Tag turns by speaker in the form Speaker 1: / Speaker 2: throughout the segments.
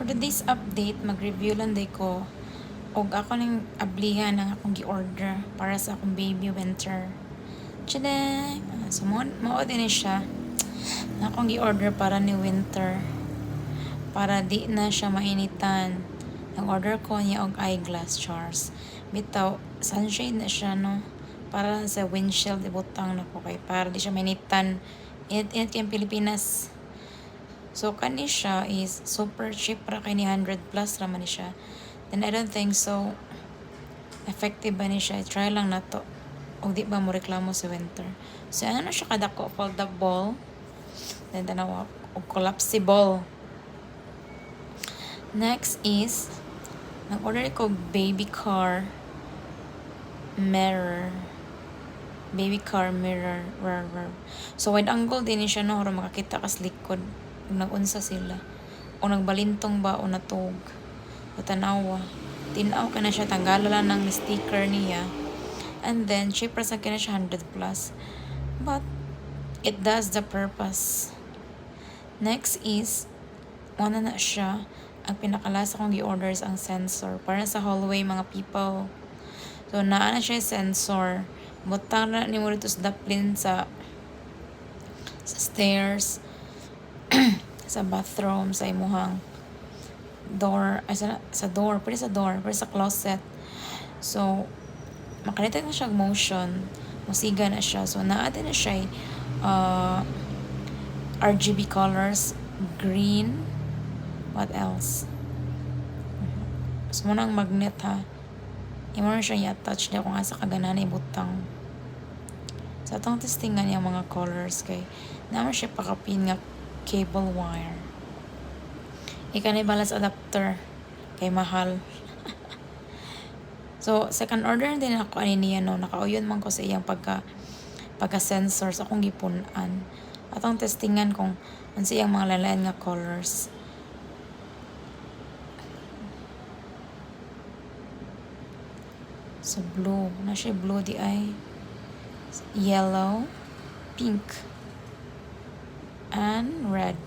Speaker 1: For today's update, mag-review lang day ko og ako ning ablihan ng akong gi-order para sa akong baby winter. Tchadan! So, mao din siya na akong gi-order para ni winter. Para di na siya mainitan. Nag-order ko niya og eyeglass jars. Bitaw, sunshade na siya, no? Para sa windshield, ibutang na ko kay para di siya mainitan. Init kayong Pilipinas. So, kani siya is super cheap ra kay ni 100 plus raman ni siya. Then, I don't think so effective ba ni siya. Try lang na to. O di ba mo reklamo sa winter. So, ano na siya kadako? Foldable. Then, tanawa. O collapsible. Next is, nag-order ko baby car mirror. Baby car mirror. So, wide angle din siya, no? Para makakita kas likod. Nagunsa sila o nagbalintong ba o natog o tanawa tinaw ka na siya tanggalan ng sticker niya and then cheaper sa kina siya 100 plus but it does the purpose. Next is una na siya ang pinakalasa kong gi-orders ang sensor para sa hallway mga people. So naa na siya sensor butang na ni mo dito sa daplin sa stairs sa bathroom, sa imuhang door, ay sa door, pwede sa closet. So, makalitag na siya motion, musiga na siya. So, natin na siya RGB colors, green, what else? So, munang magnet ha. Imo na siya i-attach na kung asa kaganahan ibutang. Sa atong testingan yung mga colors kay naman siya pakapin nga cable wire. Ika na balance adapter kay mahal. So, second order din ako ani niya no. Nakauyon man ko sa iyang pagka-sensor sa akong gipunan. Atong testingan kung ano sa iyang mga lalayan nga colors. So, blue. Na siya blue di ay. Yellow, pink, and red.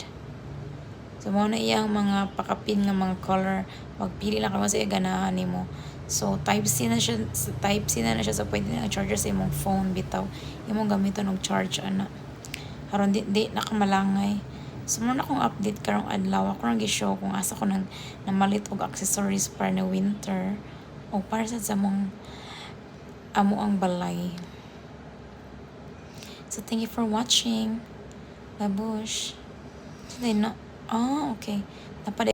Speaker 1: So, mo na iyang mga pakapin nga mga color. Magpili lang ka mo sa ganahan nimo. So, Type-C na siya. Type-C na siya. So, pwede na charger sa imong phone. Bitaw. Imong gamiton og charge, ana. Haron di nakamalangay. So, muna akong update karong adlaw. Ako nang gi-show kung asa ko nang namalit og accessories para na winter. O para sa mong amo ang balay. So, thank you for watching. Babush. So, okay. Napade